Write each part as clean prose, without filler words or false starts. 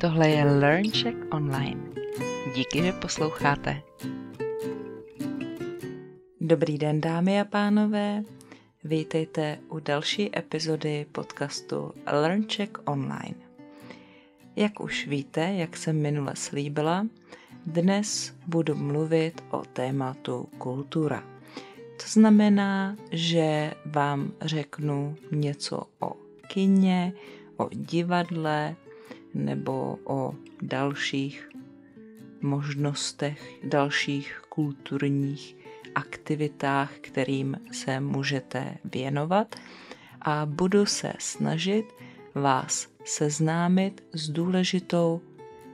Tohle je LearnCheck Online. Díky, že posloucháte. Dobrý den, dámy a pánové. Vítejte u další epizody podcastu LearnCheck Online. Jak už víte, jak jsem minule slíbila, dnes budu mluvit o tématu kultura. To znamená, že vám řeknu něco o kině, o divadle nebo o dalších možnostech, dalších kulturních aktivitách, kterým se můžete věnovat, a budu se snažit vás seznámit s důležitou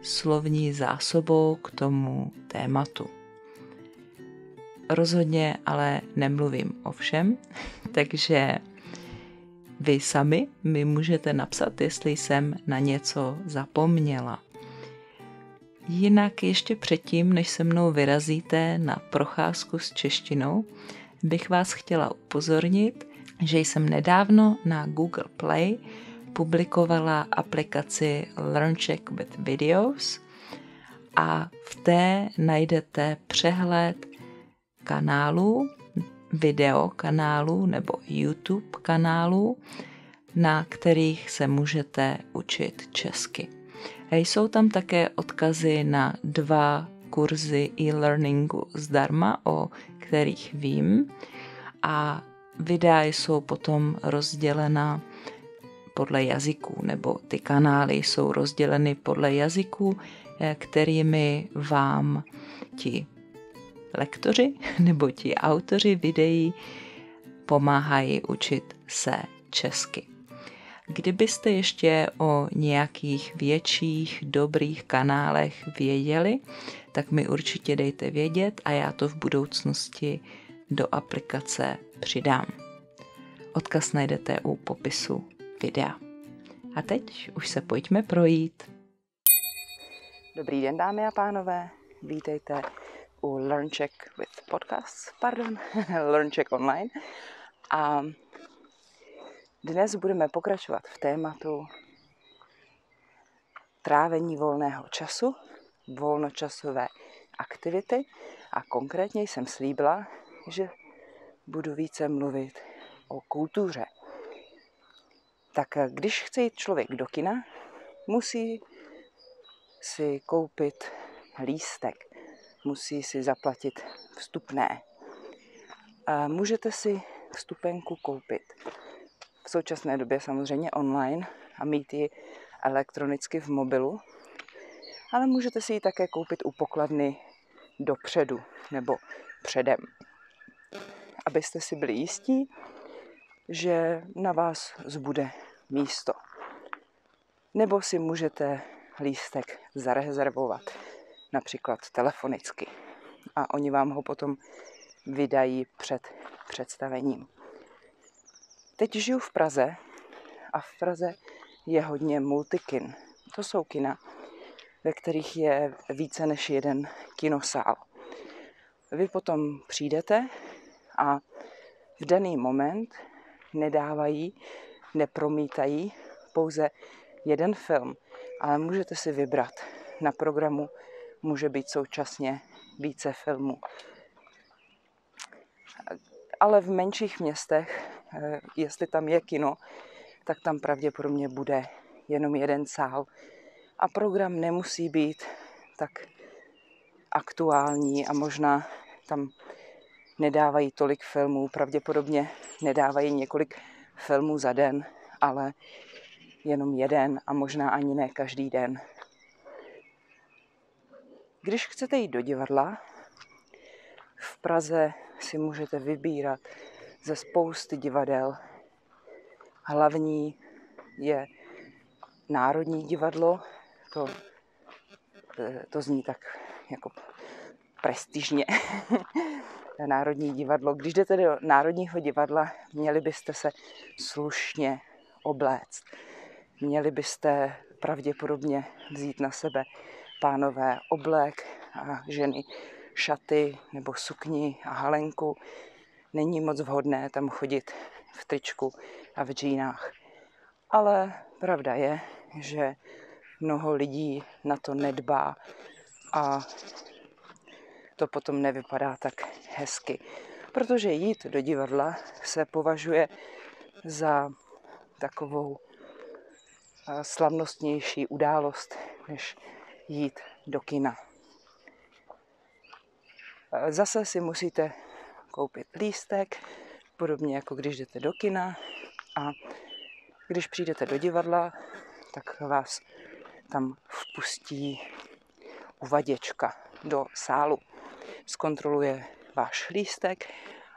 slovní zásobou k tomu tématu. Rozhodně ale nemluvím o všem, takže vy sami mi můžete napsat, jestli jsem na něco zapomněla. Jinak ještě předtím, než se mnou vyrazíte na procházku s češtinou, bych vás chtěla upozornit, že jsem nedávno na Google Play publikovala aplikaci LearnCheck with Videos a v té najdete přehled kanálů, videokanálů nebo YouTube kanálů, na kterých se můžete učit česky. Jsou tam také odkazy na 2 kurzy e-learningu zdarma, o kterých vím, a videa jsou potom rozdělena podle jazyků, nebo ty kanály jsou rozděleny podle jazyků, kterými vám ti lektoři nebo ti autoři videí pomáhají učit se česky. Kdybyste ještě o nějakých větších dobrých kanálech věděli, tak mi určitě dejte vědět a já to v budoucnosti do aplikace přidám. Odkaz najdete u popisu videa. A teď už se pojďme projít. Dobrý den, dámy a pánové, vítejte u LearnCheck with Podcasts, LearnCheck Online. A dnes budeme pokračovat v tématu trávení volného času, volnočasové aktivity, a konkrétně jsem slíbila, že budu více mluvit o kultuře. Tak když chce jít člověk do kina, musí si koupit lístek, musí si zaplatit vstupné. A můžete si vstupenku koupit v současné době samozřejmě online a mít ji elektronicky v mobilu, ale můžete si ji také koupit u pokladny dopředu nebo předem, abyste si byli jistí, že na vás zbude místo. Nebo si můžete lístek zarezervovat, například telefonicky, a oni vám ho potom vydají před představením. Teď žiju v Praze a v Praze je hodně multikin. To jsou kina, ve kterých je více než jeden kinosál. Vy potom přijdete a v daný moment nepromítají pouze jeden film, ale můžete si vybrat. Na programu může být současně více filmů. Ale v menších městech, jestli tam je kino, tak tam pravděpodobně bude jenom jeden sál. A program nemusí být tak aktuální a možná tam nedávají tolik filmů, pravděpodobně nedávají několik filmů za den, ale jenom jeden a možná ani ne každý den. Když chcete jít do divadla, v Praze si můžete vybírat ze spousty divadel. Hlavní je Národní divadlo, to zní tak jako prestižně. Národní divadlo. Když jdete do Národního divadla, měli byste se slušně obléct. Měli byste pravděpodobně vzít na sebe, pánové, oblek a ženy šaty nebo sukni a halenku. Není moc vhodné tam chodit v tričku a v džínách. Ale pravda je, že mnoho lidí na to nedbá a to potom nevypadá tak hezky. Protože jít do divadla se považuje za takovou slavnostnější událost, než jít do kina. Zase si musíte koupit lístek, podobně jako když jdete do kina, a když přijdete do divadla, tak vás tam vpustí uvaděčka do sálu. Zkontroluje váš lístek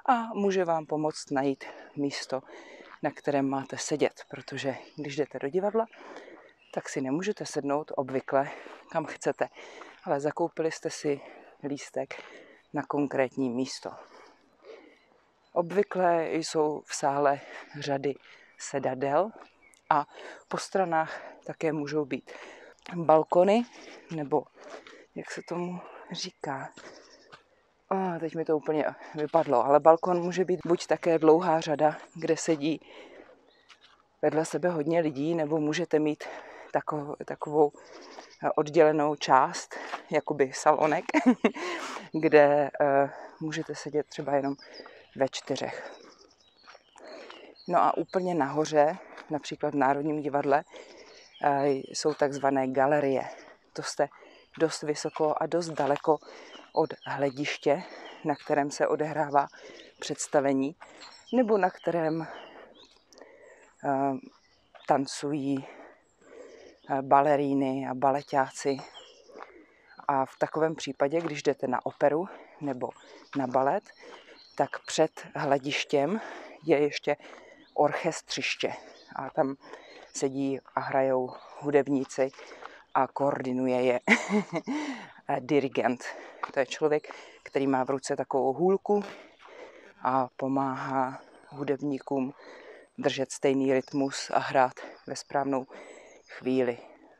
a může vám pomoct najít místo, na kterém máte sedět, protože když jdete do divadla, tak si nemůžete sednout obvykle kam chcete, ale zakoupili jste si lístek na konkrétní místo. Obvykle jsou v sále řady sedadel a po stranách také můžou být balkony, nebo jak se tomu říká, teď mi to úplně vypadlo, ale balkon může být buď také dlouhá řada, kde sedí vedle sebe hodně lidí, nebo můžete mít takovou oddělenou část, jakoby salonek, kde můžete sedět třeba jenom ve 4. No a úplně nahoře, například v Národním divadle, jsou takzvané galerie. To jste dost vysoko a dost daleko od hlediště, na kterém se odehrává představení, nebo na kterém tancují baleríny a baleťáci. A v takovém případě, když jdete na operu nebo na balet, tak před hledištěm je ještě orchestřiště. A tam sedí a hrajou hudebníci a koordinuje je dirigent. To je člověk, který má v ruce takovou hůlku a pomáhá hudebníkům držet stejný rytmus a hrát ve správnou chvíli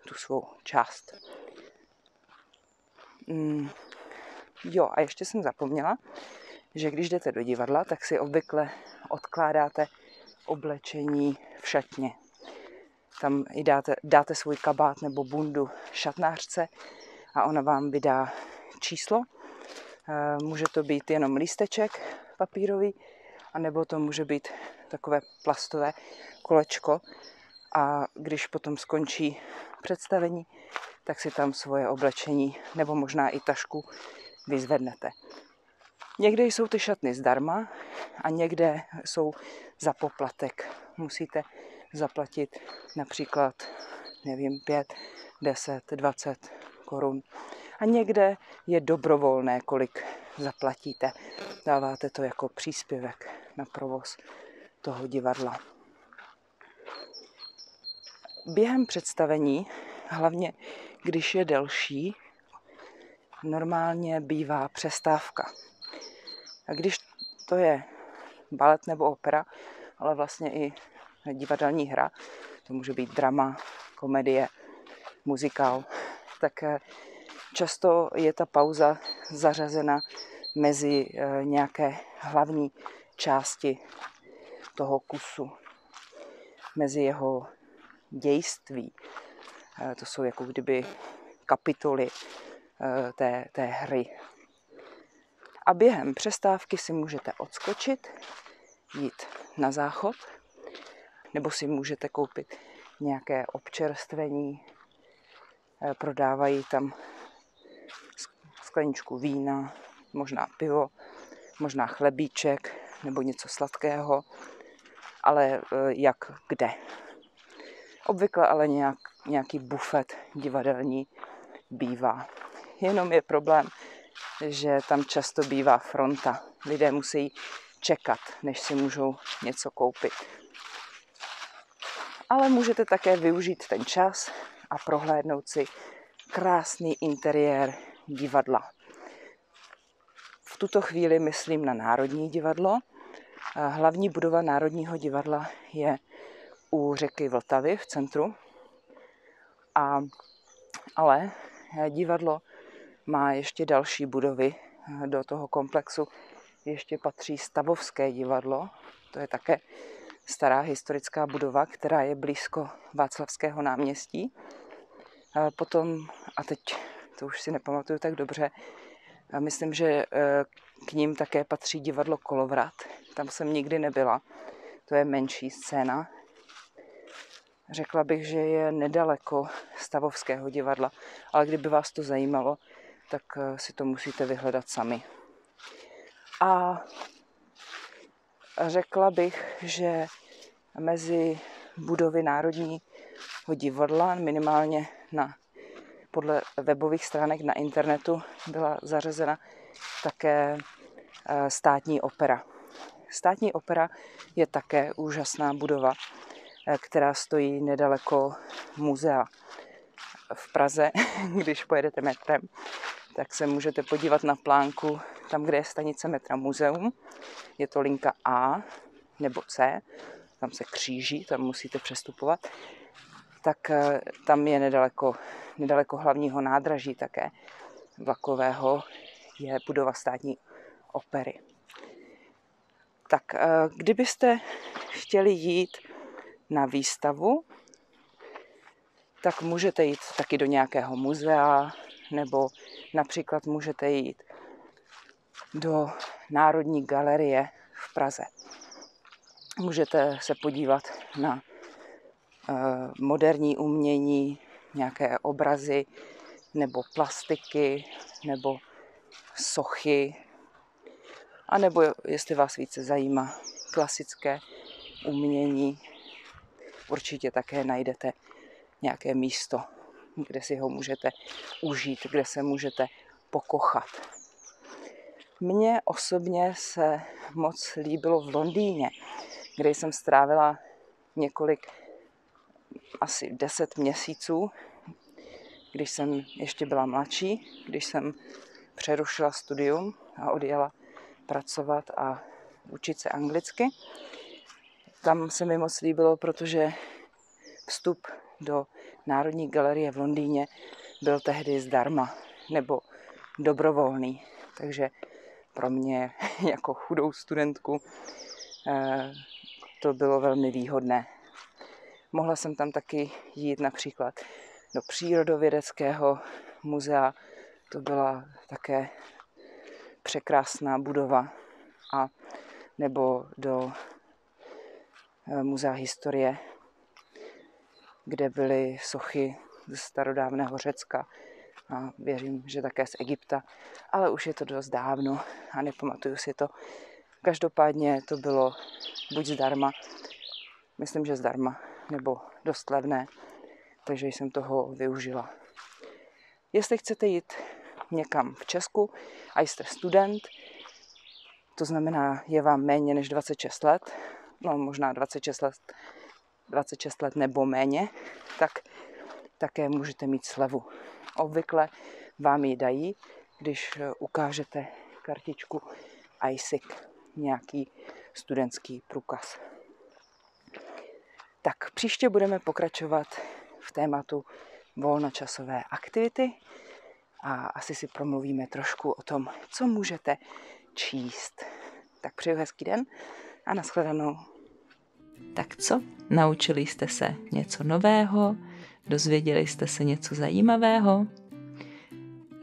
tu svou část. Jo, a ještě jsem zapomněla, že když jdete do divadla, tak si obvykle odkládáte oblečení v šatně. Tam i dáte svůj kabát nebo bundu šatnářce a ona vám vydá číslo. Může to být jenom lísteček papírový, anebo to může být takové plastové kolečko. A když potom skončí představení, tak si tam svoje oblečení nebo možná i tašku vyzvednete. Někde jsou ty šatny zdarma a někde jsou za poplatek. Musíte zaplatit například, 5, 10, 20 korun. A někde je dobrovolné, kolik zaplatíte. Dáváte to jako příspěvek na provoz toho divadla. Během představení, hlavně když je delší, normálně bývá přestávka. A když to je balet nebo opera, ale vlastně i divadelní hra, to může být drama, komedie, muzikál, tak často je ta pauza zařazena mezi nějaké hlavní části toho kusu, mezi jeho dějství. To jsou jako kdyby kapitoly té hry. A během přestávky si můžete odskočit, jít na záchod, nebo si můžete koupit nějaké občerstvení. Prodávají tam skleničku vína, možná pivo, možná chlebíček nebo něco sladkého, ale jak kde. Obvykle ale nějaký bufet divadelní bývá. Jenom je problém, že tam často bývá fronta. Lidé musí čekat, než si můžou něco koupit. Ale můžete také využít ten čas a prohlédnout si krásný interiér divadla. V tuto chvíli myslím na Národní divadlo. Hlavní budova Národního divadla je u řeky Vltavy v centru. Ale divadlo má ještě další budovy. Do toho komplexu ještě patří Stavovské divadlo. To je také stará historická budova, která je blízko Václavského náměstí. Potom, a teď to už si nepamatuju tak dobře, myslím, že k ním také patří divadlo Kolovrat. Tam jsem nikdy nebyla. To je menší scéna. Řekla bych, že je nedaleko Stavovského divadla, ale kdyby vás to zajímalo, tak si to musíte vyhledat sami. A řekla bych, že mezi budovy Národního divadla, minimálně podle webových stránek na internetu, byla zařazena také státní opera. Státní opera je také úžasná budova, která stojí nedaleko muzea v Praze. Když pojedete metrem, tak se můžete podívat na plánku, tam, kde je stanice metra muzeum. Je to linka A nebo C, tam se kříží, tam musíte přestupovat. Tak tam je nedaleko hlavního nádraží také vlakového, je budova státní opery. Tak kdybyste chtěli jít na výstavu, tak můžete jít taky do nějakého muzea, nebo například můžete jít do Národní galerie v Praze. Můžete se podívat na moderní umění, nějaké obrazy, nebo plastiky, nebo sochy, a nebo jestli vás více zajímá klasické umění, určitě také najdete nějaké místo, kde si ho můžete užít, kde se můžete pokochat. Mně osobně se moc líbilo v Londýně, kde jsem strávila asi 10 měsíců, když jsem ještě byla mladší, když jsem přerušila studium a odjela pracovat a učit se anglicky. Tam se mi moc líbilo, protože vstup do Národní galerie v Londýně byl tehdy zdarma nebo dobrovolný. Takže pro mě jako chudou studentku to bylo velmi výhodné. Mohla jsem tam taky jít například do Přírodovědeckého muzea. To byla také překrásná budova. A nebo do Muzea historie, kde byly sochy ze starodávného Řecka a věřím, že také z Egypta, ale už je to dost dávno a nepamatuju si to. Každopádně to bylo buď zdarma, myslím, že zdarma, nebo dost levné, takže jsem toho využila. Jestli chcete jít někam v Česku a jste student, to znamená, je vám méně než 26 let, no možná 26 let nebo méně, tak také můžete mít slevu. Obvykle vám ji dají, když ukážete kartičku ISIC, nějaký studentský průkaz. Tak příště budeme pokračovat v tématu volnočasové aktivity a asi si promluvíme trošku o tom, co můžete číst. Tak přeju hezký den a nashledanou. Tak co? Naučili jste se něco nového? Dozvěděli jste se něco zajímavého?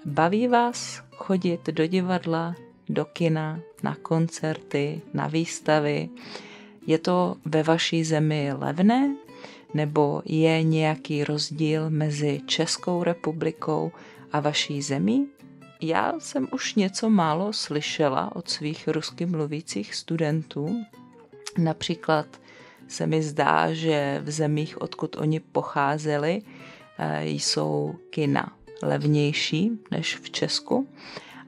Baví vás chodit do divadla, do kina, na koncerty, na výstavy? Je to ve vaší zemi levné? Nebo je nějaký rozdíl mezi Českou republikou a vaší zemí? Já jsem už něco málo slyšela od svých rusky mluvících studentů. Například se mi zdá, že v zemích, odkud oni pocházeli, jsou kina levnější než v Česku.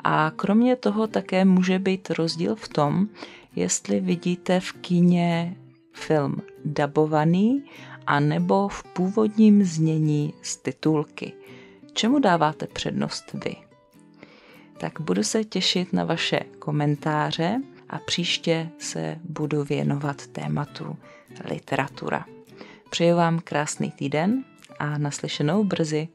A kromě toho také může být rozdíl v tom, jestli vidíte v kině film dabovaný anebo v původním znění z titulky. Čemu dáváte přednost vy? Tak budu se těšit na vaše komentáře a příště se budu věnovat tématu literatura. Přeju vám krásný týden a naslyšenou brzy.